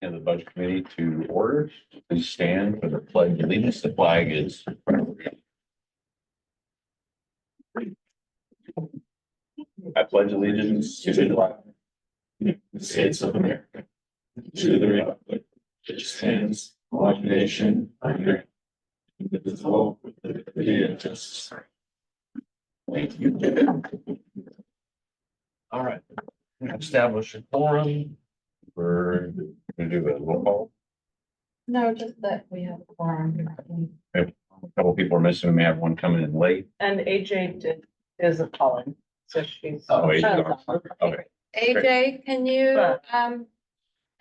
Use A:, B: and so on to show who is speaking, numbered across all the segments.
A: and the budget committee to order. Please stand for the pledge of allegiance. The flag is. I pledge allegiance to the flag of the United States of America, to the republic which stands one nation under indivisible with liberty and justice. Thank you. All right, establish a quorum. We're gonna do a roll call.
B: No, just that we have a quorum.
A: A couple people are missing. We may have one coming in late.
B: And AJ isn't calling, so she's.
A: Oh, AJ. Okay.
C: AJ, can you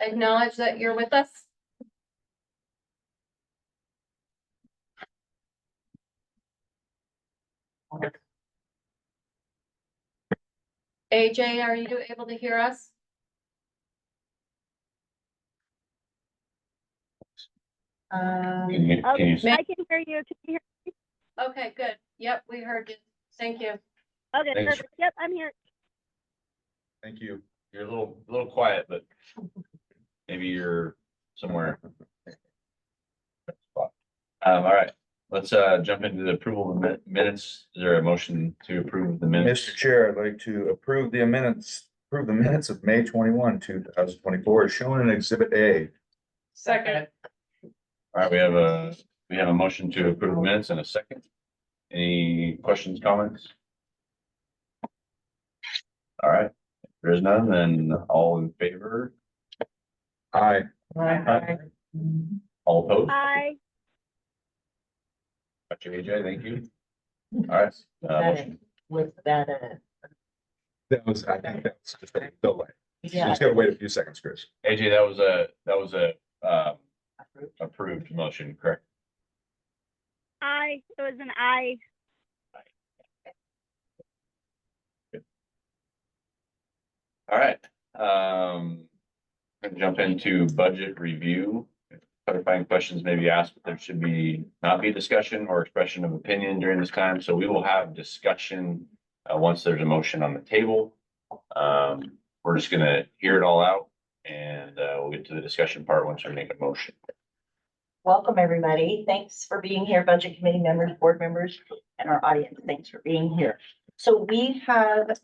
C: acknowledge that you're with us? AJ, are you able to hear us?
A: Can you
D: I can hear you. Can you hear?
C: Okay, good. Yep, we heard you. Thank you.
D: Okay,
A: Thanks.
D: perfect. Yep, I'm here.
A: Thank you. You're a little quiet, but maybe you're somewhere. All right, let's jump into the approval of the minutes. Is there a motion to approve the minutes?
E: Mr. Chair, I'd like to approve the minutes of May 21, 2024, as shown in Exhibit A.
B: Second.
A: All right, we have a motion to approve the minutes in a second. Any questions, comments? All right, if there's none, then all in favor,
E: Aye.
A: all opposed?
D: Hi.
A: Gotcha, AJ, thank you. All right. Motion.
B: With that,
E: I think that's just a delay.
B: yeah.
E: Just gotta wait a few seconds, Chris.
A: AJ, that was a approved motion, correct?
D: It was an I.
A: All right. Gonna jump into budget review. Clarifying questions may be asked, but there should not be discussion or expression of opinion during this time. So we will have discussion once there's a motion on the table. We're just gonna hear it all out and we'll get to the discussion part once we make a motion.
F: Welcome, everybody. Thanks for being here, budget committee members, board members, and our audience. Thanks for being here. So we have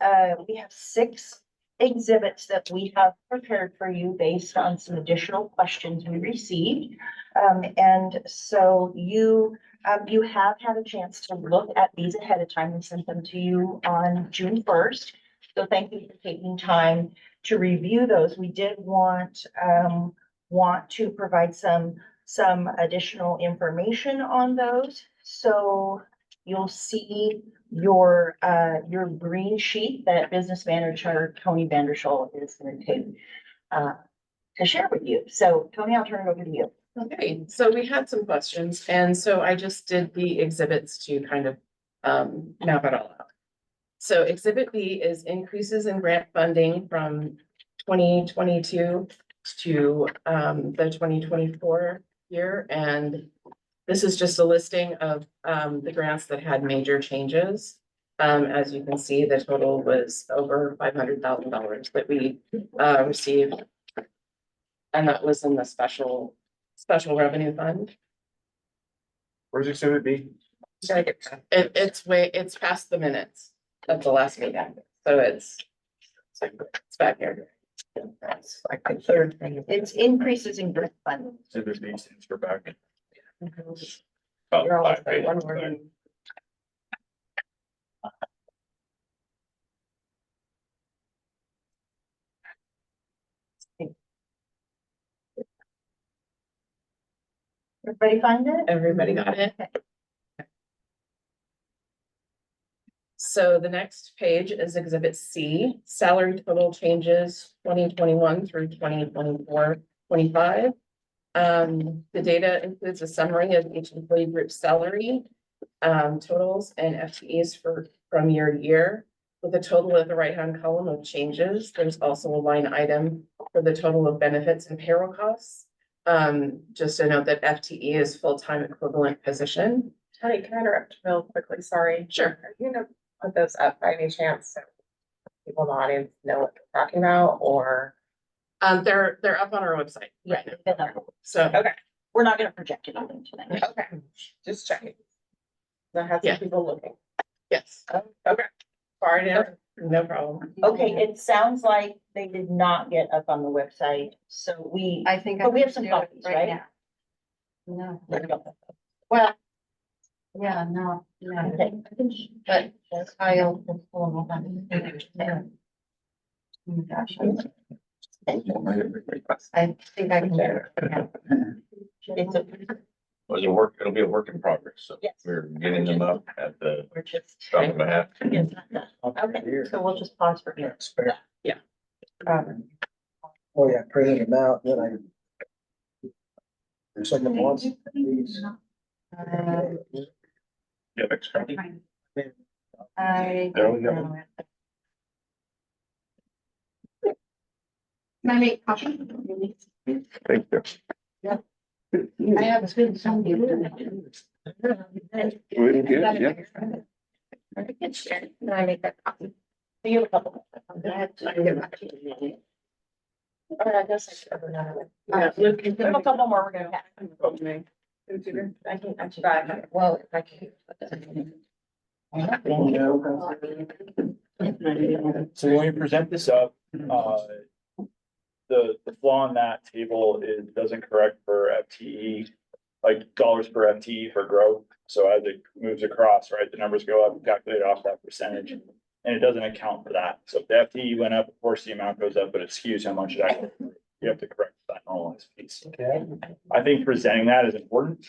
F: 6 exhibits that we have prepared for you based on some additional questions we received. And so you have had a chance to look at these ahead of time. We sent them to you on June 1st. So thank you for taking time to review those. We did want to provide some additional information on those. So you'll see your green sheet that business manager Tony Vanderschul is going to take to share with you. So Tony, I'll turn it over to you.
B: Okay, so we had some questions, and so I just did the exhibits to kind of map it all out. So exhibit B is increases in grant funding from 2022 to the 2024 year, and this is just a listing of the grants that had major changes. As you can see, the total was over $500,000 that we received, and that was in the special revenue fund.
E: Where's Exhibit B?
B: It's past the minutes of the last meeting, so it's back here.
F: That's like the third thing. It's increases in grant funding.
E: Exhibit B stands for back.
A: About
B: You're almost
A: 5
B: there,
A: pages.
B: one more.
F: Everybody find it?
B: Everybody got it? So the next page is exhibit C, salary total changes 2021 through 2024-25. The data includes a summary of each employee group's salary, totals and FTEs from year to year. With a total at the right-hand column of changes, there's also a line item for the total of benefits and payroll costs. Just to note that FTE is full-time equivalent position.
G: Tony, can I interrupt real quickly? Sorry.
B: Sure.
G: Are you gonna put those up by any chance? So people in the audience know what they're talking about, or
B: They're up on our website
F: Yeah,
B: right now.
F: they've been up.
B: So,
F: Okay, we're not gonna project anything tonight.
B: okay,
G: Just checking. I had
B: Yeah.
G: some people looking.
B: yes,
G: Okay. Sorry,
B: no problem.
F: Okay, it sounds like they did not get up on the website, so we.
C: I think. I
F: But we have
C: can
F: some
C: do it
F: copies, right?
C: now. No, well, yeah, no, no,
F: Okay.
C: but I'll. Oh my gosh, I think I can do it. Yeah.
F: It's a,
A: It'll be a work in progress, so
F: Yes.
A: we're getting them up at the
F: we're just.
A: drop of a hat.
F: It's not done. Okay, so we'll just pause for here.
H: Oh, yeah, printed them out, then I. There's someone wants these.
A: Yeah, next copy.
C: I.
A: There we go.
C: don't know. Can I make copies?
A: Thank you.
C: I have two. Some people.
A: Really good, yeah.
C: Can I make that copy?
F: You have a couple.
B: Or I guess I should have another.
F: Yeah, we have a couple more we're gonna have.
B: I can actually.
C: Well, if I can.
I: So when we present this up, the flaw in that table is doesn't correct for FTE, like dollars per FTE for growth. So as it moves across, right, the numbers go up, calculate off that percentage, and it doesn't account for that. So if the FTE went up, of course, the amount goes up, but it skews how much it actually, you have to correct that normalized piece.
H: Okay.
I: I think presenting that is important.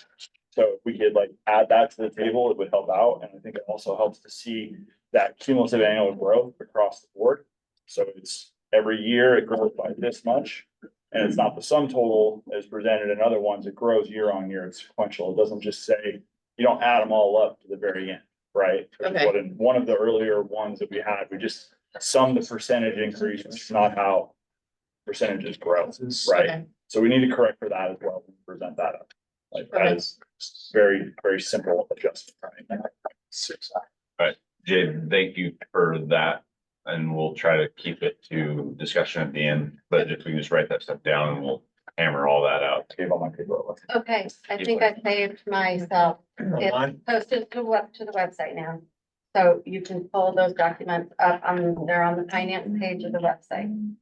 I: So if we could like add that to the table, it would help out. And I think it also helps to see that cumulative annual growth across the board. So it's every year it grows by this much. And it's not the sum total as presented in other ones. It grows year on year. It's sequential. It doesn't just say, you don't add them all up to the very end, right? Which is
B: Okay.
I: what in one of the earlier ones that we had, we just summed the percentage increase, which is not how percentages grow, right?
B: Okay.
I: So we need to correct for that as well, when we present that up. Like that
B: Okay.
I: is very, very simple adjustment, right?
A: Jade, thank you for that, and we'll try to keep it to discussion at the end, but if we can just write that stuff down and we'll hammer all that out.
I: Gave all my paper.
C: Okay, I think I saved myself. It's
H: Mine?
C: posted to the website now. So you can pull those documents up they're on the finance page of the website.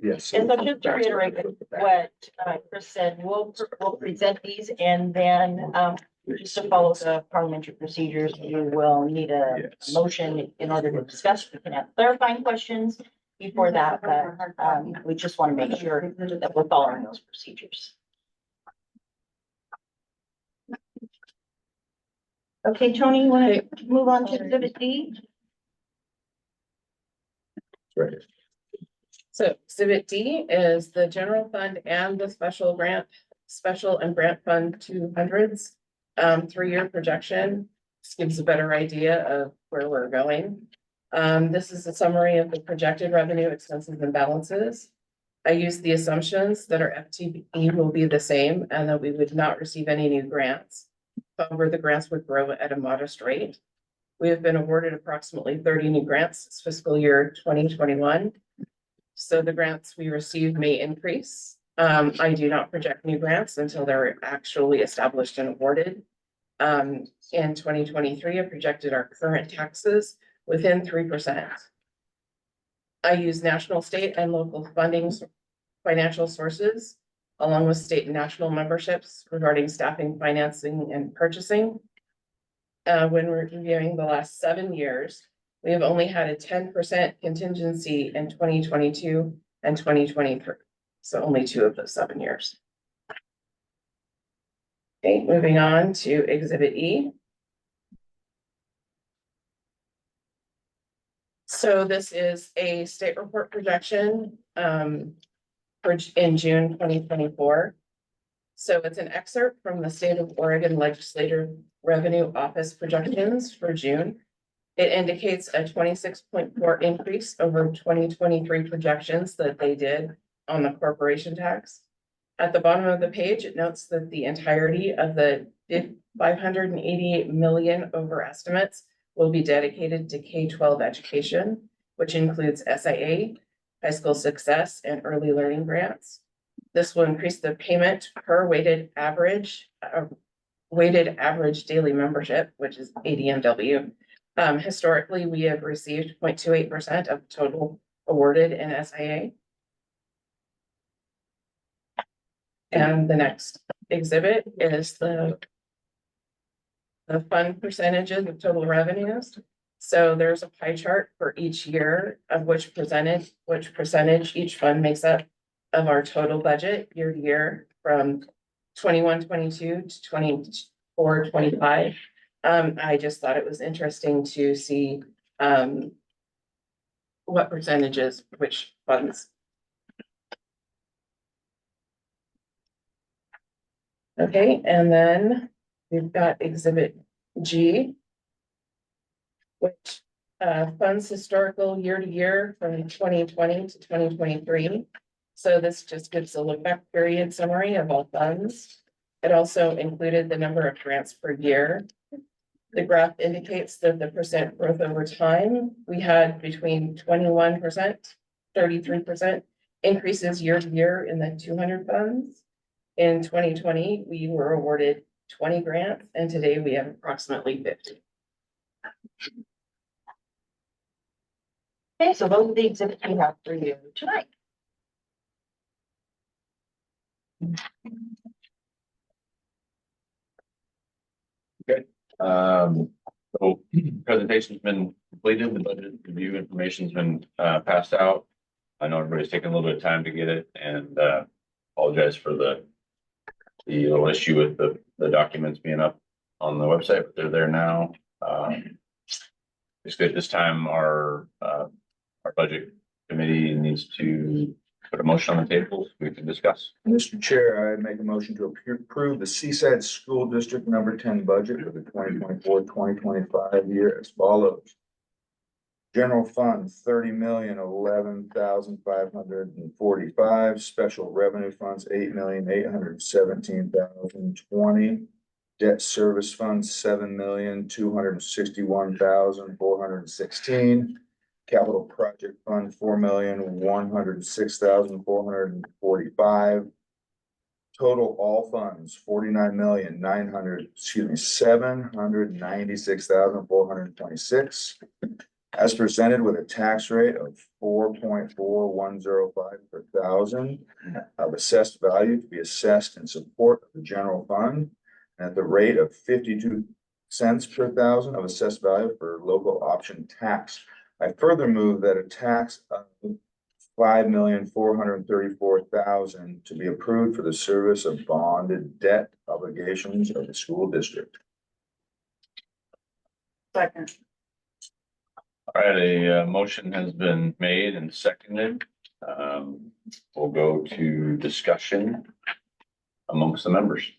H: Yes.
F: And so just to reiterate what Chris said, we'll present these and then just to follow the parliamentary procedures, you will need a
E: Yes.
F: motion in order to discuss. We can have clarifying questions before that, but we just want to make sure that we're following those procedures. Okay, Tony, you want to move on to exhibit D?
E: Right.
B: So exhibit D is the general fund and the special and grant fund 200s. 3-year projection. This gives a better idea of where we're going. This is a summary of the projected revenue, expenses and balances. I use the assumptions that our FTE will be the same and that we would not receive any new grants. However, the grants would grow at a modest rate. We have been awarded approximately 30 new grants this fiscal year 2021. So the grants we receive may increase. I do not project new grants until they're actually established and awarded. In 2023, I projected our current taxes within 3%. I use national, state, and local funding financial sources, along with state and national memberships regarding staffing, financing, and purchasing. When we're reviewing the last 7 years, we have only had a 10% contingency in 2022 and 2023. So only 2 of those 7 years. Okay, moving on to exhibit E. So this is a state report projection in June 2024. So it's an excerpt from the State of Oregon Legislative Revenue Office projections for June. It indicates a 26.4 increase over 2023 projections that they did on the corporation tax. At the bottom of the page, it notes that the entirety of the 588 million over estimates will be dedicated to K-12 education, which includes SIA, high school success and early learning grants. This will increase the payment per weighted average daily membership, which is ADMW. Historically, we have received 0.28% of total awarded in SIA. And the next exhibit is the fund percentages of total revenues. So there's a pie chart for each year of which percentage each fund makes up of our total budget year to year from 21-22 to 24-25. I just thought it was interesting to see what percentages, which funds. Okay, and then we've got exhibit G, which funds historical year to year from 2020 to 2023. So this just gives a look back period summary of all funds. It also included the number of grants per year. The graph indicates that the percent growth over time, we had between 21%, 33% increases year to year in the 200 funds. In 2020, we were awarded 20 grants, and today we have approximately 50.
F: Okay, so those are the exhibits we have for you tonight.
A: So presentation's been completed, the budget review information's been passed out. I know everybody's taking a little bit of time to get it, and apologize for the little issue with the documents being up on the website, but they're there now. It's good. This time our budget committee needs to put a motion on the table, we can discuss.
E: Mr. Chair, I make a motion to approve the Seaside School District number 10 budget for the 2024-2025 year as follows. General fund, 30,011,545. Special revenue funds, 8,817,020. Debt service fund, 7,261,416. Capital project fund, 4,106,445. Total all funds, 796,426. As presented with a tax rate of 4.4105 per thousand of assessed value to be assessed in support of the general fund at the rate of 52 cents per thousand of assessed value for local option tax. I further move that a tax of $5,434,000 to be approved for the service of bonded debt obligations of the school district.
F: Second.
A: All right, a motion has been made and seconded. We'll go to discussion amongst the members.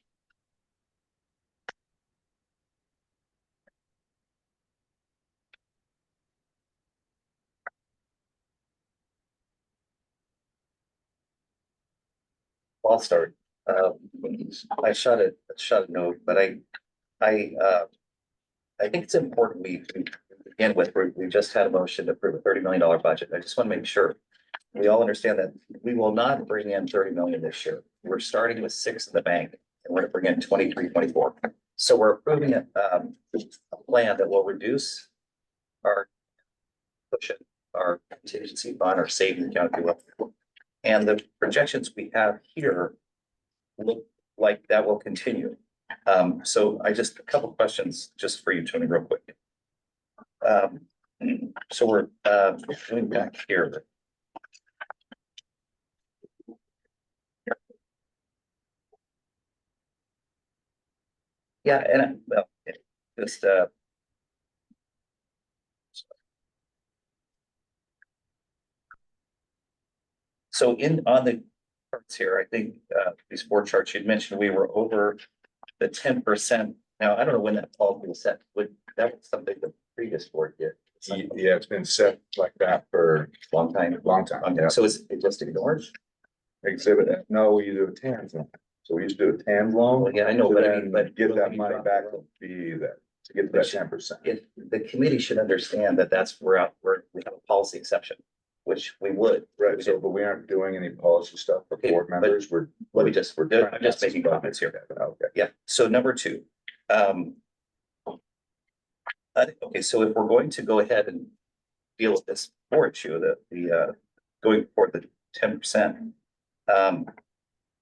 J: I'll start. I shot a note, but I think it's important we begin with, we just had a motion to approve a $30 million budget. I just want to make sure we all understand that we will not bring in 30 million this year. We're starting with 6 in the bank and we're going to bring in 23, 24. So we're approving a plan that will reduce our cushion, our contingency fund, our savings account, if you will. And the projections we have here look like that will continue. So a couple of questions just for you, Tony, real quick. So we're going back here. Yeah, and well, just so on the charts here, I think these 4 charts you'd mentioned, we were over the 10%. Now, I don't know when that policy was set. That was something the previous board did.
E: Yeah, it's been set like that for
J: Long time.
E: Yeah.
J: So is it just ignored?
E: Exhibit F. No, we do a TANs loan. So we used to do a TANs loan.
J: Well, yeah, I know,
E: to
J: but I
E: then
J: mean, but
E: get
J: when
E: that
J: we
E: money
J: drop
E: back
J: the
E: to
J: loan,
E: be that, to get that 10%.
J: if the committee should understand that we have a policy exception. which we would.
E: Right, so, but we aren't doing any policy stuff for
J: Okay,
E: board
J: but
E: members, we're.
J: Let me just, I'm just making comments here.
E: Okay.
J: Yeah, so number two, okay, so if we're going to go ahead and deal with this board issue, going for the 10%.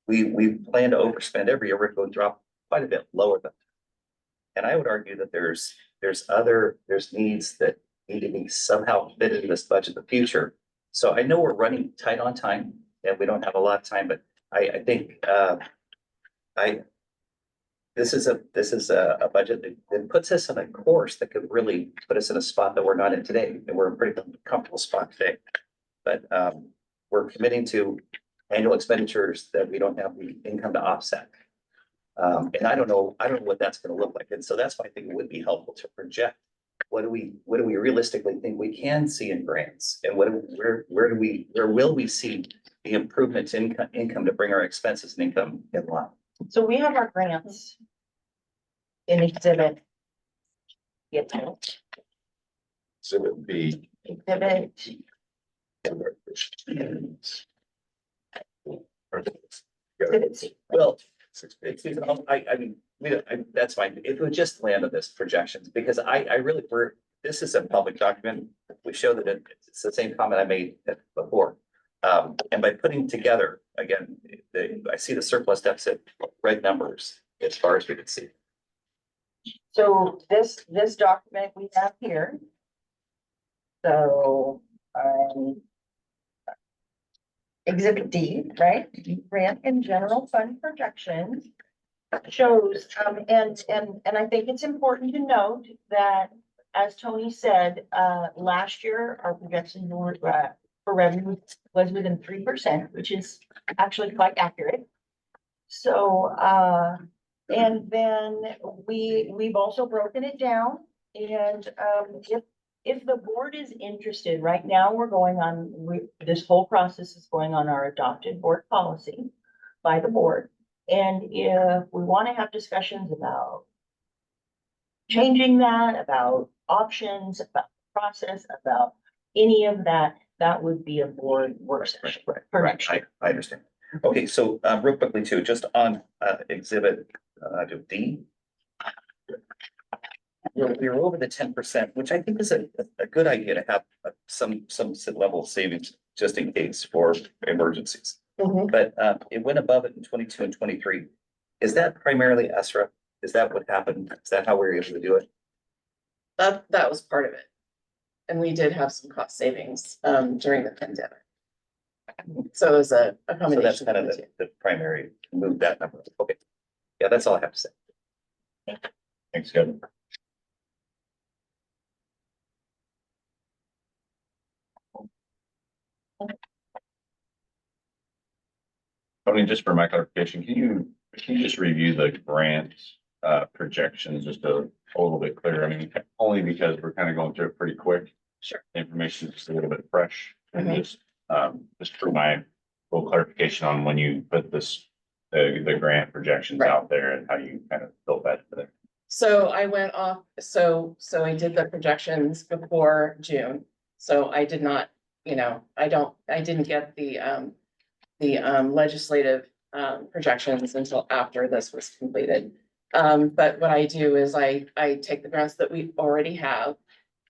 J: We plan to overspend every year, we're going to drop quite a bit lower than. And I would argue that there's needs that need to be somehow fitted in this budget in the future. So I know we're running tight on time and we don't have a lot of time, but I think, this is a budget that puts us on a course that could really put us in a spot that we're not in today, and we're in a pretty comfortable spot today. But we're committing to annual expenditures that we don't have the income to offset. And I don't know what that's gonna look like. And so that's why I think it would be helpful to project. What do we realistically think we can see in grants? And where will we see the improvements in income to bring our expenses and income in line?
F: So we have our grants in exhibit.
E: Exhibit B.
F: Exhibit, exhibit C.
J: Well,
E: 6
J: I mean, that's fine. If we just land on this projections, because I really, this is a public document. We show that it's the same comment I made before. And by putting together, again, I see the surplus deficit, red numbers as far as we can see.
F: So this document we have here. So, exhibit D, right? Grant and general fund projections shows, and I think it's important to note that, as Tony said, last year, our projections were, for revenue was within 3%, which is actually quite accurate. So, and then we've also broken it down, and, if the board is interested, right now, we're going on, this whole process is going on our adopted board policy by the board. And if we want to have discussions about changing that, about options, about the process, about any of that, that would be a board work session.
J: Right. I understand. Okay, so real quickly too, just on exhibit D. We're over the 10%, which I think is a good idea to have some level of savings just in case for emergencies.
B: Mhm.
J: But it went above it in 22 and 23. Is that primarily ESRA? Is that what happened? Is that how we were able to do it?
B: That was part of it. And we did have some cost savings during the pandemic. So it was a
J: So that's
B: combination
J: kind
B: of
J: of
B: the two.
J: the primary move that number. Okay. Yeah, that's all I have to say.
A: Thanks, Kevin. Tony, just for my clarification, can you just review the grant projections just a little bit clearer? I mean, only because we're kind of going through it pretty quick.
B: Sure.
A: The information is just a little bit fresh and
B: Mhm.
A: just for my full clarification on when you put the grant projections
B: Right.
A: out there and how you kind of built that together.
B: So I went off, so I did the projections before June. So I did not, I didn't get the legislative projections until after this was completed. But what I do is I take the grants that we already have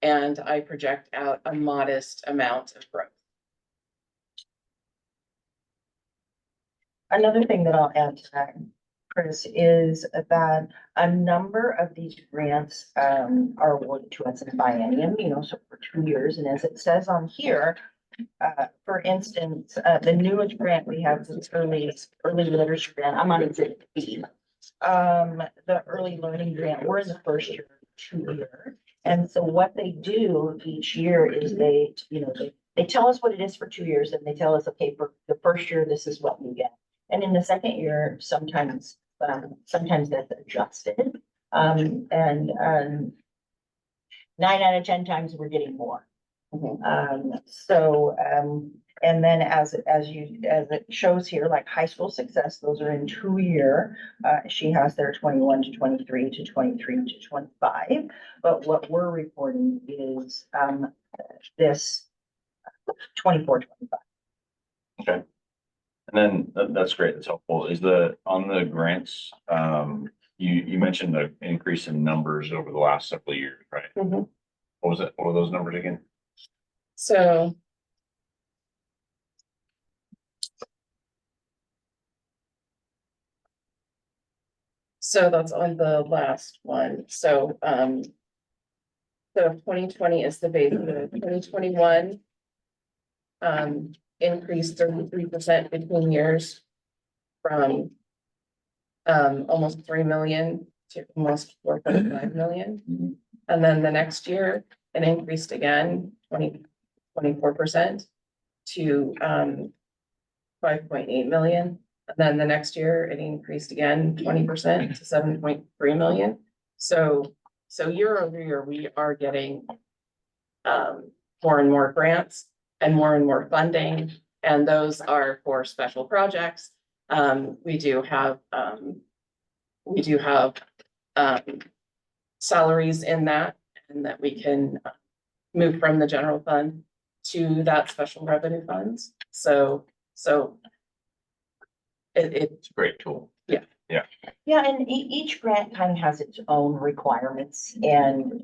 B: and I project out a modest amount of growth.
F: Another thing that I'll add to that, Chris, is that a number of these grants are awarded to us in biennium, so for 2 years. And as it says on here, for instance, the newest grant we have is early literacy grant. I'm on exhibit B. The early learning grant, we're in the first year, 2 year. And so what they do each year is they tell us what it is for 2 years and they tell us, okay, for the first year, this is what we get. And in the second year, sometimes that's adjusted. And 9 out of 10 times we're getting more.
B: Mhm.
F: And then as it shows here, like high school success, those are in 2 year. She has their 21 to 23 to 23 to 25. But what we're reporting is this 24, 25.
A: And then that's great. That's helpful. Is on the grants, you mentioned the increase in numbers over the last several years, right?
B: Mhm.
A: What was it? What were those numbers again?
B: So. So that's on the last one. So 2020 is the base, 2021. Increased 33% between years. From. Almost 3 million to almost 4.5 million. And then the next year, it increased again, 24% to 5.8 million. And then the next year, it increased again 20% to 7.3 million. So year over year, we are getting more and more grants and more funding, and those are for special projects. We do have salaries in that, and that we can move from the general fund to that special revenue funds. So
A: It's a great tool.
F: Yeah, and each grant kind of has its own requirements and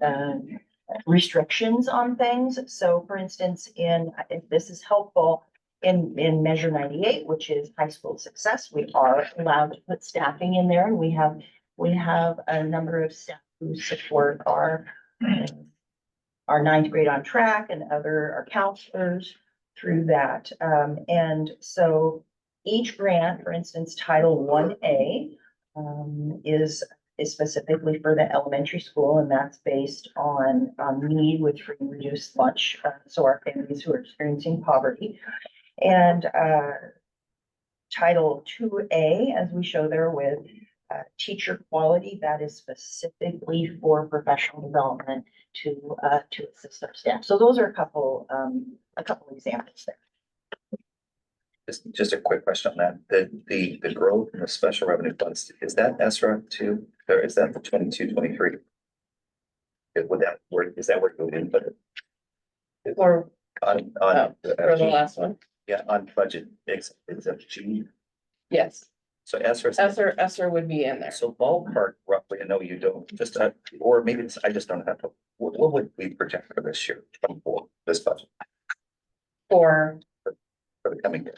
F: restrictions on things. So for instance, if this is helpful, in Measure 98, which is high school success, we are allowed to put staffing in there, and we have a number of staff who support our ninth grade on track and our counselors through that. And so each grant, for instance, Title 1A, is specifically for the elementary school, and that's based on need with free and reduced lunch. So our families who are experiencing poverty. And Title 2A, as we show there with teacher quality, that is specifically for professional development to assist our staff. So those are a couple examples there.
J: Just a quick question on that. The growth in the special revenue funds, is that ESRA too? Or is that the 22-23? Would that work? Is that where you would input it?
B: for
J: On,
B: for the last one,
J: yeah, on budget, it's a G.
B: yes,
J: So ESRA.
B: Esser would be in there.
J: So ballpark roughly, I know you don't, just, or maybe it's, I just don't have to, what would we project for this year, 24, this budget
B: For
J: for the coming year?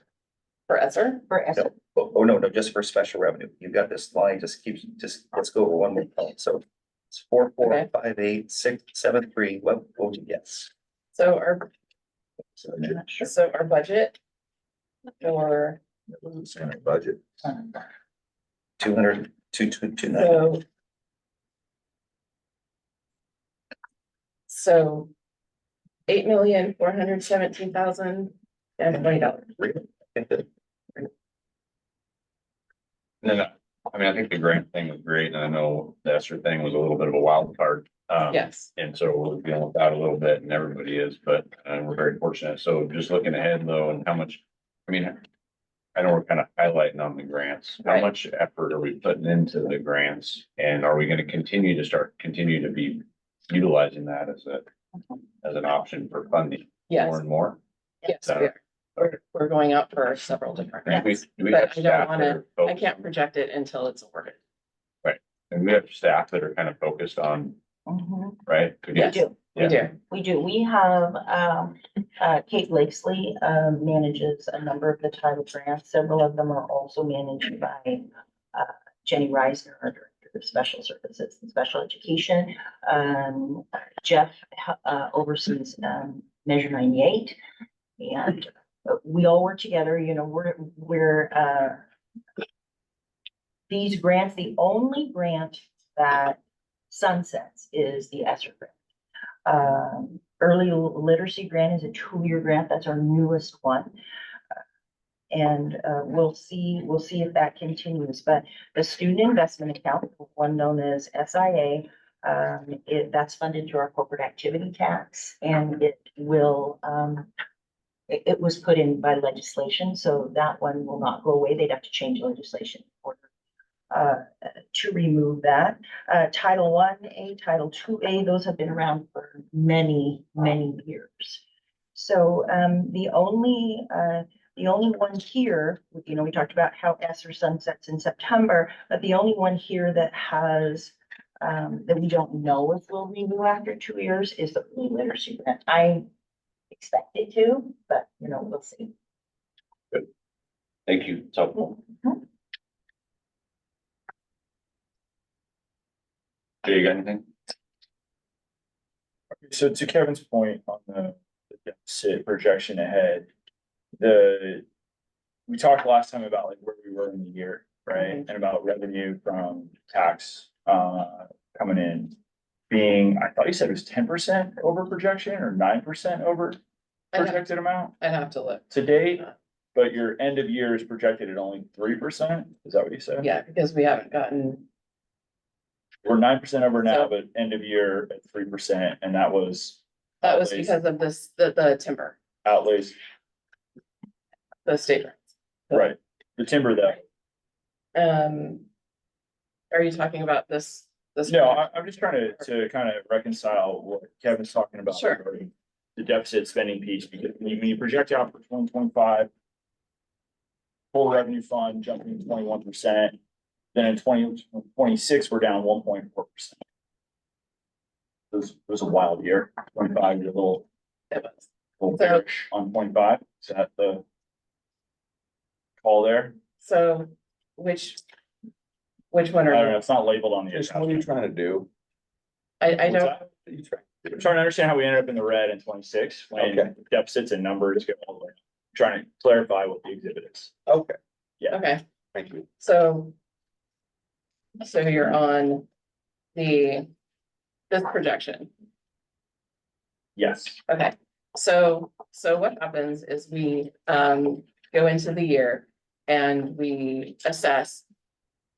B: Esser,
F: For ESSER.
J: No, oh, no, just for special revenue. You've got this line, let's go over one more column. So it's 4, 4,
B: Okay.
J: 5, 8, 6, 7, 3. What would you guess?
B: so our
J: So I'm not sure.
B: So our budget for,
E: Budget.
J: 200, 229.
B: so 8,417,020.
J: Really? I think that-
A: And then, I mean, I think the grant thing was great, and I know the ESSER thing was a little bit of a wild card.
B: Yes,
A: And so we're dealing with that a little bit, and everybody is, but we're very fortunate. So just looking ahead though, and how much, I mean, I know we're kind of highlighting on the grants. How
B: Right.
A: much effort are we putting into the grants? And are we gonna continue to be utilizing that as an option for funding
B: yes,
A: more and more?
B: yes, we are. We're going out for several different
A: And
B: grants,
A: do we
B: but
A: have
B: I don't
A: staff that
B: wanna,
A: are
B: I
A: focused-
B: can't project it until it's awarded.
A: And we have staff that are kind of focused on,
F: Mhm.
A: right? Could you-
F: We do.
B: We do,
F: We do. We have, Kate Blakesley, manages a number of the title grants. Several of them are also managed by, Jenny Reisner, our Director of Special Services and Special Education. Jeff, oversees, Measure 98. And we all work together, you know, these grants, the only grant that sunsets is the ESSER grant. Early literacy grant is a 2-year grant. That's our newest one. And we'll see if that continues. But the student investment account, one known as SIA, that's funded through our corporate activity tax, and it will, it was put in by legislation, so that one will not go away. They'd have to change legislation to remove that. Title 1A, Title 2A, those have been around for many, many years. So, the only one here, you know, we talked about how ESSER sunsets in September, but the only one here that has, that we don't know if we'll renew after 2 years is the Blue Literacy Grant. I expect it to, but you know, we'll see.
A: Thank you. It's helpful. Jay, you got anything?
I: So to Kevin's point on the deficit projection ahead, we talked last time about like where we were in the year, right? And about revenue from tax, coming in being, I thought you said it was 10% over projection or 9% over projected amount
B: I'd have to look.
I: to date, but your end of year is projected at only 3%. Is that what you said?
B: Yeah, because we haven't gotten,
I: We're 9% over now,
B: So-
I: but end of year at 3%, and that was
B: that was
I: outlays-
B: because of this, the timber,
I: outlays,
B: the state rents.
I: right? The timber that,
B: Are you talking about this?
I: no, I'm just trying to kind of reconcile what Kevin's talking about.
B: Sure.
I: regarding the deficit spending piece, because when you project out for 2025, full revenue fund jumping 21%, then in 2026, we're down 1.4%. It was a wild year. 25, you're a little
B: It was.
I: little
B: So-
I: bearish on 25. Is that the call there?
B: So which one
I: I
B: are
I: don't know.
B: you?
I: It's not labeled on the.
E: Just what are you
I: attachment.
E: trying to do?
B: I
I: What's
B: don't,
I: that? I'm trying to understand how we ended up in the red in 26 when
E: Okay.
I: deficits and numbers go all the way. I'm trying to clarify what the exhibit is.
E: Okay,
B: okay,
E: thank you.
B: so you're on this projection.
I: Yes.
B: Okay, so what happens is we go into the year and we assess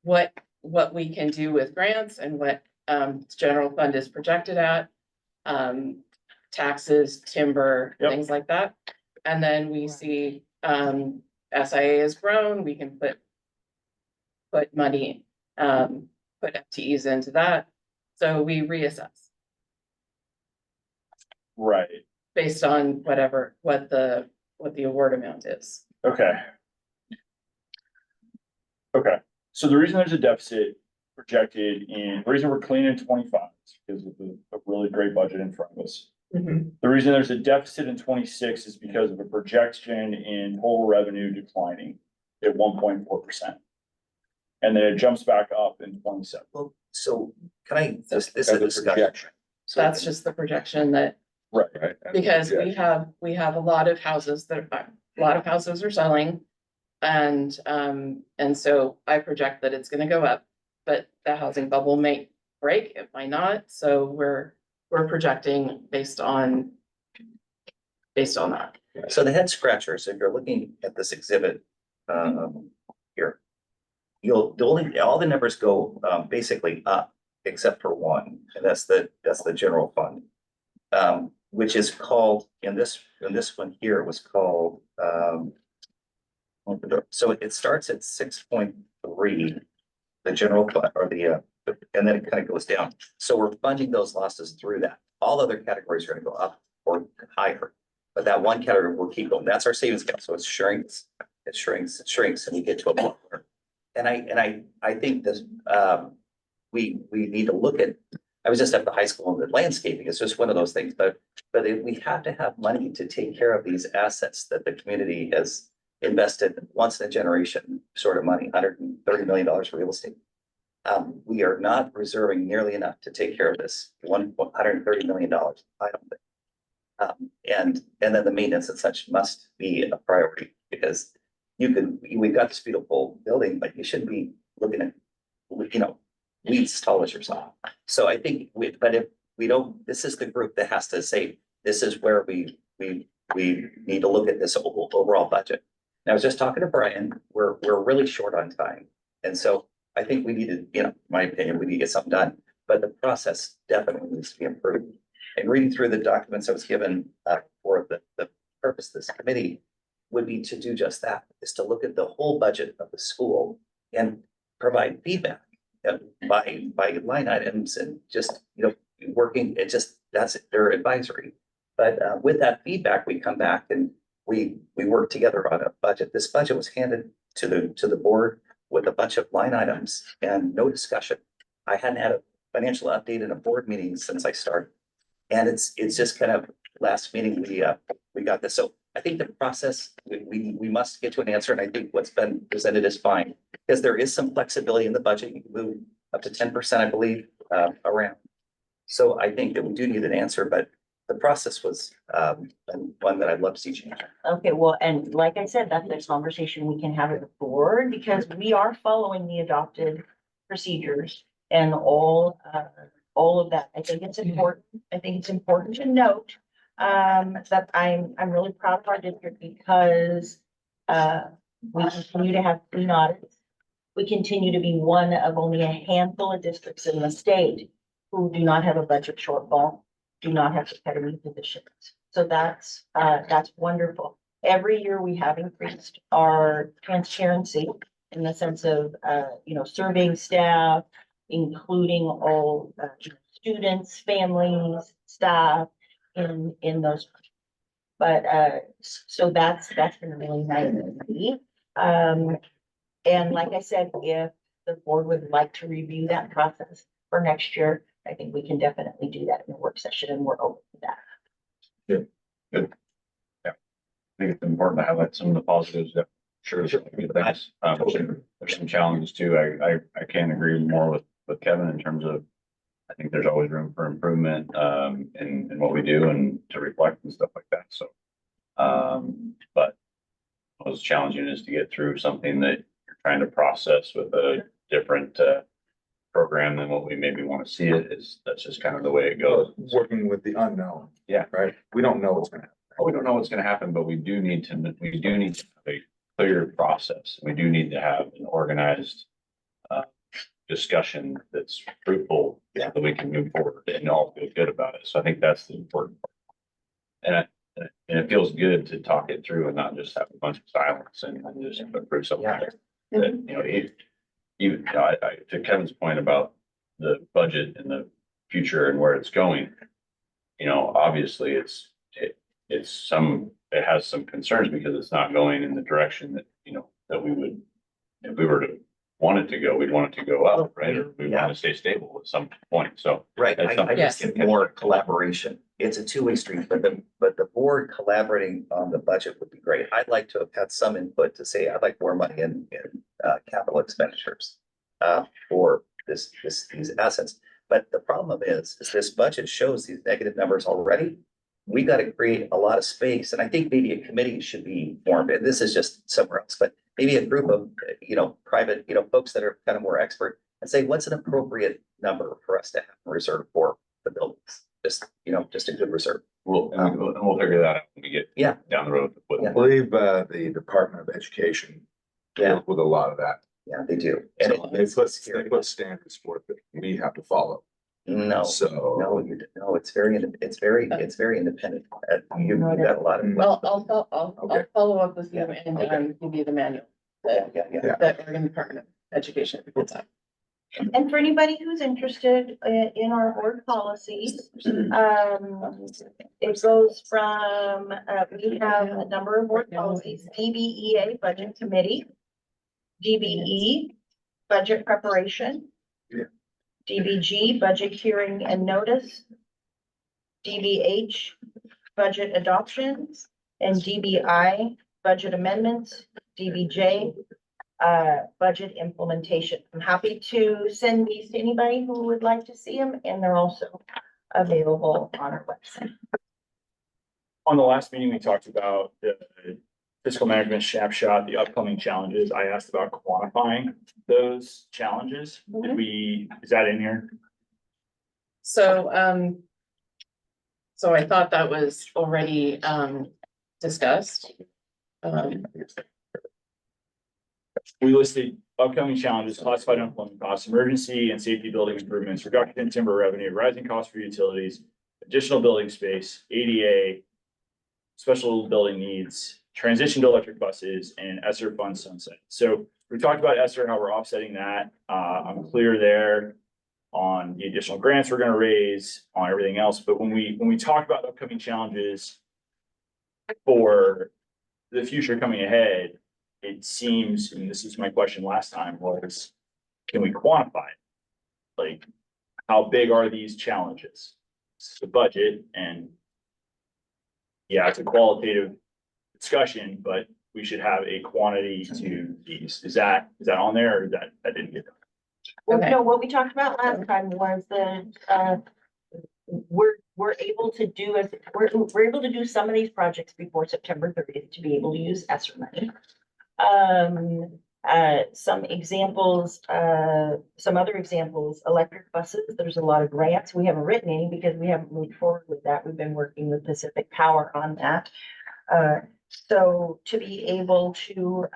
B: what we can do with grants and what general fund is projected at. Taxes, timber,
I: Yep.
B: things like that. And then we see SIA has grown, we can put money, put FTEs into that. So we reassess
I: Right.
B: based on what the award amount is.
I: Okay. Okay, so the reason there's a deficit projected the reason we're clean in 25 is because of a really great budget in front of us. The reason there's a deficit in 26 is because of a projection in total revenue declining at 1.4%. And then it jumps back up in 27.
J: Well, so can I, this is
E: As
J: a
E: a
J: discussion.
E: projection,
J: So
B: That's just the projection that,
I: Right.
E: right? As a
B: because
E: projection.
B: we have a lot of houses are selling. And so I project that it's gonna go up, but the housing bubble may break, it might not, so we're projecting based on that.
J: So the head scratchers, if you're looking at this exhibit, here. All the numbers go, basically up, except for one, and that's the general fund. Which is called, in this one here, it was called, so it starts at 6.3, the general fund, or and then it kind of goes down. So we're funding those losses through that. All other categories are gonna go up or higher. But that one category will keep going. That's our savings account. So it shrinks, and we get to a point where. And I think this, we need to look at, I was just at the high school and the landscaping, it's just one of those things, but we have to have money to take care of these assets that the community has invested once in a generation sort of money, $130 million for real estate. We are not reserving nearly enough to take care of this $130 million, I don't think. And then the maintenance and such must be a priority, because we've got this beautiful building, but you shouldn't be looking at, weeds as tall as yourself. So I think but if we don't, this is the group that has to say, this is where we need to look at this overall budget. And I was just talking to Brian, we're really short on time. And so I think we need to, in my opinion, we need to get something done, but the process definitely needs to be improved. And reading through the documents I was given for the purpose of this committee would be to do just that, is to look at the whole budget of the school and provide feedback by line items, and just, working, that's their advisory. But with that feedback, we come back and we work together on a budget. This budget was handed to the board with a bunch of line items and no discussion. I hadn't had a financial update in a board meeting since I started. And it's just kind of last meeting, we got this. So I think the process, we must get to an answer. And I think what's been presented is fine. Because there is some flexibility in the budget. You can move up to 10%, I believe, around. So I think that we do need an answer, but the process was one that I'd love to see change.
F: Okay, well, and like I said, that's a conversation we can have at the board because we are following the adopted procedures and all of that. I think it's important. I think it's important to note that I'm really proud of our district because we continue to have clean audits. We continue to be one of only a handful of districts in the state who do not have a budget shortfall, do not have academy positions. So that's wonderful. Every year we have increased our transparency in the sense of, serving staff, including all students, families, staff in those. But so that's been really nice to see. And like I said, if the board would like to review that process for next year, I think we can definitely do that in a work session and we're open to that.
A: I think it's important to highlight some of the positives that sure. There's some challenges too. I can't agree more with Kevin in terms of, I think there's always room for improvement, in what we do and to reflect and stuff like that. So, but what was challenging is to get through something that you're trying to process with a different, program than what we maybe want to see it is. That's just kind of the way it goes.
E: Working with the unknown.
A: Yeah.
E: Right? We don't know what's gonna happen.
A: We don't know what's gonna happen, but we do need to have a clear process. We do need to have an organized discussion that's fruitful, so that we can move forward and all feel good about it. So I think that's the important part. And it feels good to talk it through and not just have a bunch of silence and just approve something that, to Kevin's point about the budget and the future and where it's going, obviously it has some concerns because it's not going in the direction that, that we would, if we were to want it to go, we'd want it to go up, right? Or we want to stay stable at some point. So.
J: Right,
A: That's
J: I
A: something
J: just
A: we
J: get
A: can
J: more collaboration. It's a two-way street, but the board collaborating on the budget would be great. I'd like to have had some input to say, I'd like more money in capital expenditures for these assets. But the problem is this budget shows these negative numbers already. We got to create a lot of space, and I think maybe a committee should be formed, and this is just somewhere else, but maybe a group of, private, folks that are kind of more expert and say, what's an appropriate number for us to have in reserve for the buildings? Just a good reserve.
A: We'll figure that out when we get down the road.
E: I believe the Department of Education deals with a lot of that.
J: Yeah, they do. And
E: So they put standards for it that we have to follow.
J: no,
E: So.
J: it's very independent. You've got a lot of.
B: Well, I'll
E: Okay.
B: follow up with you
J: Yeah,
B: and
J: okay.
B: give you the manual
J: Yeah.
B: that Oregon Department of Education puts out.
F: And for anybody who's interested in our board policies, it goes from, we have a number of board policies, DBEA, Budget Committee, DBE, Budget Preparation,
E: Yeah.
F: DBG, Budget Hearing and Notice, DBH, Budget Adoptions, and DBI, Budget Amendments, DBJ, budget implementation. I'm happy to send these to anybody who would like to see them, and they're also available on our website.
I: On the last meeting, we talked about the fiscal management snapshot, the upcoming challenges. I asked about quantifying those challenges. Is that in here?
B: So, so I thought that was already, discussed.
I: We listed upcoming challenges, classified unemployment costs, emergency and safety building improvements, reduction in timber revenue, rising costs for utilities, additional building space, ADA, special building needs, transition to electric buses, and ESSER fund sunset. So we talked about ESSER, how we're offsetting that. I'm clear there on the additional grants we're gonna raise, on everything else, but when we talk about upcoming challenges for the future coming ahead, it seems, and this is my question last time, was, can we quantify it? Like, how big are these challenges? It's the budget, and yeah, it's a qualitative discussion, but we should have a quantity to these. Is that on there, or is that didn't get done?
F: Well,
B: Okay.
F: no, what we talked about last time was we're able to do, we're able to do some of these projects before September 30th to be able to use ESSER money. Some examples, some other examples, electric buses, there's a lot of grants. We haven't written any because we haven't moved forward with that. We've been working with Pacific Power on that. So to be able to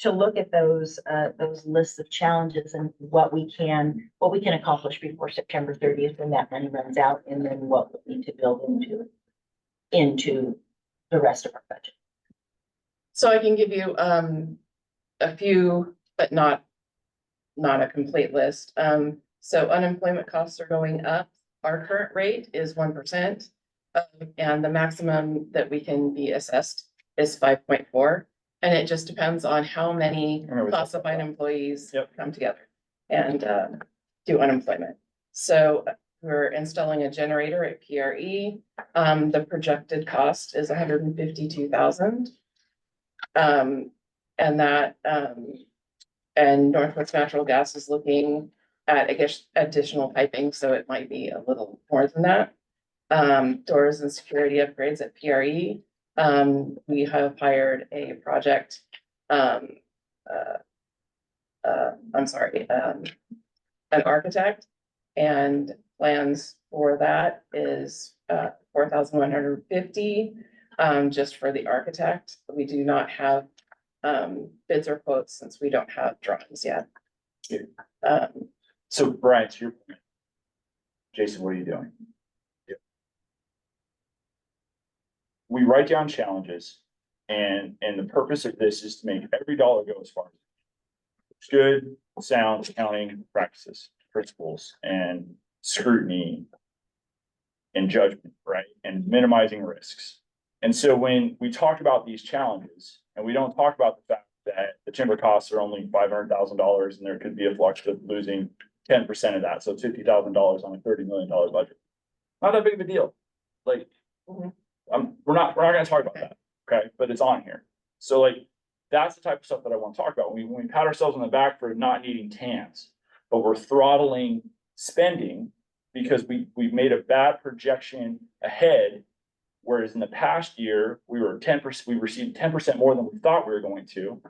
F: look at those lists of challenges and what we can accomplish before September 30th when that money runs out, and then what we need to build into the rest of our budget.
B: So I can give you a few, but not a complete list. So unemployment costs are going up. Our current rate is 1%. And the maximum that we can be assessed is 5.4. And it just depends on how many classified employees come together and do unemployment. So we're installing a generator at PRE. The projected cost is 152,000. And that, and Northwest Natural Gas is looking at, I guess, additional piping, so it might be a little more than that. Doors and security upgrades at PRE. We have hired a project, an architect, and plans for that is 4,150, just for the architect. We do not have bids or quotes since we don't have drawings yet.
I: So Brian, to your point, Jason, what are you doing? We write down challenges, and the purpose of this is to make every dollar go as far as good, sound accounting practices, principles, and scrutiny and judgment, right? And minimizing risks. And so when we talk about these challenges, and we don't talk about the fact that the timber costs are only $500,000, and there could be a flux of losing 10% of that, so $50,000 on a $30 million budget. Not that big of a deal. Like, we're not gonna talk about that, okay? But it's on here. So like, that's the type of stuff that I want to talk about. When we pat ourselves on the back for not needing TANs, but we're throttling spending because we've made a bad projection ahead. Whereas in the past year, we were 10%, we received 10% more than we thought we were going to,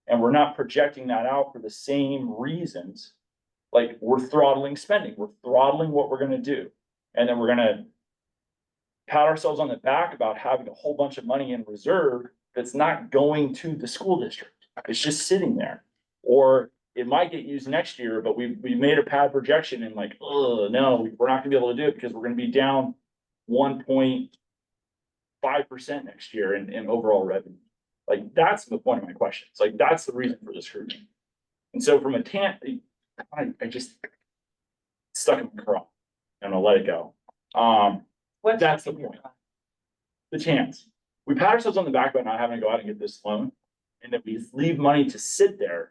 I: and we're not projecting that out for the same reasons. Like, we're throttling spending, we're throttling what we're gonna do, and then we're gonna pat ourselves on the back about having a whole bunch of money in reserve that's not going to the school district. It's just sitting there. Or it might get used next year, but we made a bad projection and like, oh, no, we're not gonna be able to do it because we're gonna be down 1.5% next year in overall revenue. Like, that's the point of my question. It's like, that's the reason for the scrutiny. And so from a I just stuck in my craw and I'll let it go. That's the point. The chance. We pat ourselves on the back by not having to go out and get this loan, and then we leave money to sit there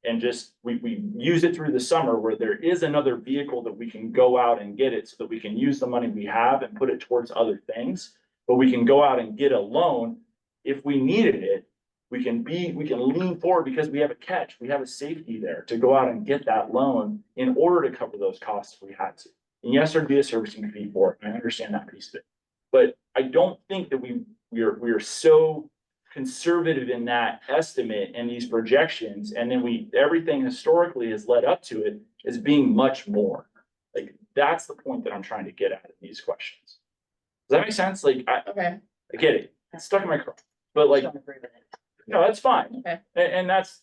I: and just, we use it through the summer where there is another vehicle that we can go out and get it so that we can use the money we have and put it towards other things. But we can go out and get a loan if we needed it. We can lean forward because we have a catch, we have a safety there to go out and get that loan in order to cover those costs if we had to. And yes, there'd be a servicing fee for it. I understand that piece of it. But I don't think that we are so conservative in that estimate and these projections. And then everything historically has led up to it as being much more. Like, that's the point that I'm trying to get at in these questions. Does that make sense? Like, I get it. It's stuck in my craw. But like, no, that's fine.
B: Okay.
I: And that's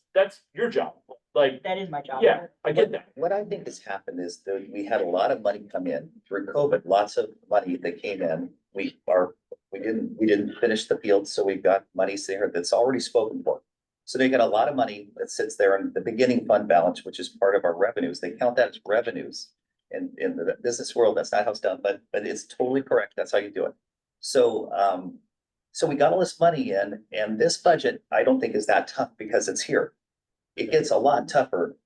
I: your job. Like,
F: That is my job.
I: yeah, I get that.
J: What I think has happened is that we had a lot of money come in through COVID, lots of money that came in. We didn't finish the field, so we've got money there that's already spoken for. So they got a lot of money that sits there in the beginning fund balance, which is part of our revenues. They count that as revenues. in the business world, that's not how it's done, but it's totally correct. That's how you do it. So, so we got all this money in, and this budget, I don't think is that tough because it's here. It gets a lot tougher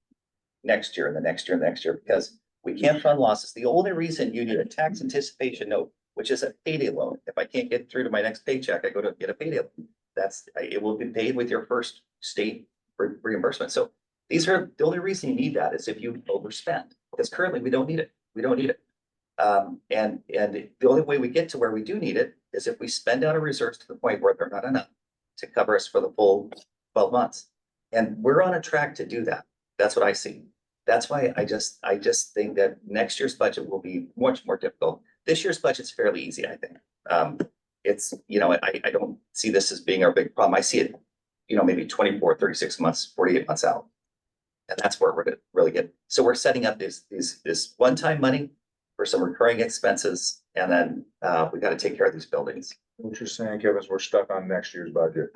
J: next year and the next year and the next year because we can't fund losses. The only reason you need a tax anticipation note, which is a payday loan. If I can't get through to my next paycheck, I go to get a payday loan. It will be paid with your first state reimbursement. So these are, the only reason you need that is if you overspend, because currently we don't need it. We don't need it. And the only way we get to where we do need it is if we spend out of reserves to the point where they're not enough to cover us for the full 12 months. And we're on a track to do that. That's what I see. That's why I just think that next year's budget will be much more difficult. This year's budget's fairly easy, I think. It's, I don't see this as being our big problem. I see it, maybe 24, 36 months, 48 months out. And that's where we're gonna really get. So we're setting up this one-time money for some recurring expenses, and then we got to take care of these buildings.
E: What you're saying, Kevin, is we're stuck on next year's budget.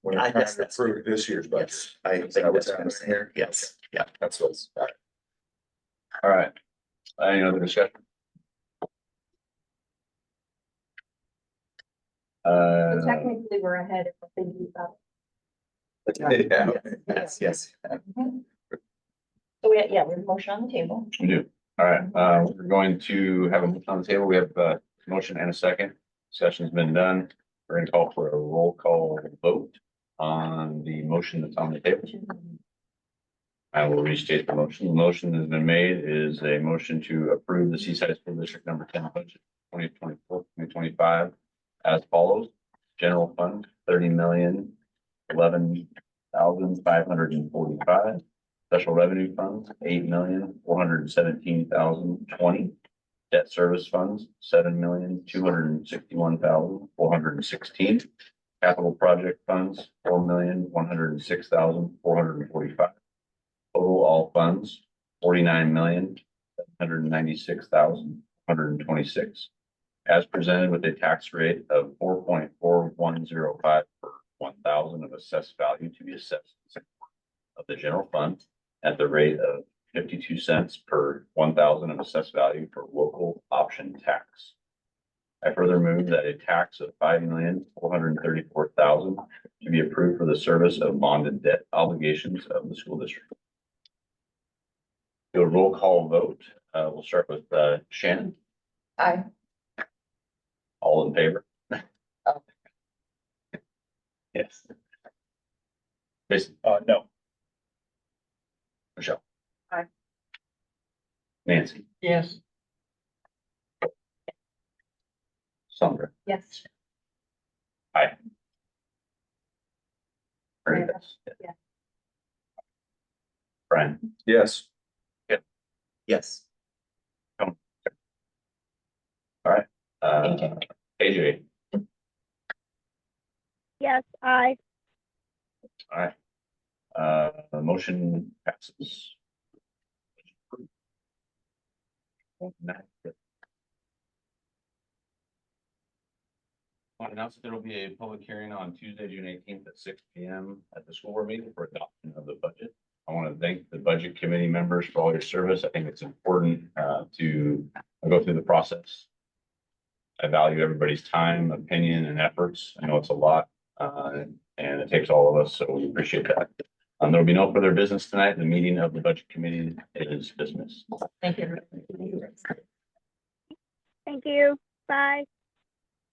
E: We're
J: I
E: not trying
J: guess
E: to
J: that's
E: approve this year's budget.
J: Yes, I think
E: Is that what's
J: that's what I'm
E: happening
J: saying.
E: here?
J: Yes, yeah.
E: That's what's.
A: All right. Any other discussion?
C: So technically, we're ahead if we're thinking about.
J: Yes.
F: So we have a motion on the table.
A: We do. All right, we're going to have a motion on the table. We have a motion and a second. Session's been done. We're going to call for a roll call vote on the motion that's on the table. I will restate the motion. The motion that has been made is a motion to approve the Seaside School District number 10 budget 2024-2025 as follows. General fund, 30,011,545. Special revenue funds, 8,417,020. Debt service funds, 7,261,416. Capital project funds, 4,106,445. Total all funds, 49,796,126. As presented with a tax rate of 4.4105 per 1,000 of assessed value to be assessed of the general fund at the rate of 52 cents per 1,000 of assessed value for local option tax. I further move that a tax of 5,434,000 to be approved for the service of bonded debt obligations of the school district. Do a roll call vote. We'll start with Shannon.
B: Aye.
A: All in favor? Yes. Jason,
I: No.
A: Michelle.
B: Aye.
A: Nancy,
H: Yes.
A: Sandra,
C: Yes.
A: Ernie,
C: Yeah.
A: Brian,
E: Yes.
J: Yes.
A: AJ,
D: Yes, I.
A: all right. The motion passes. Want to announce that there will be a public hearing on Tuesday, June 18th at 6 p.m. at the school board meeting for adoption of the budget. I want to thank the budget committee members for all your service. I think it's important to go through the process. I value everybody's time, opinion, and efforts. I know it's a lot, and it takes all of us, so we appreciate that. There will be no further business tonight. The meeting of the budget committee is dismissed.
F: Thank you.
D: Thank you. Bye.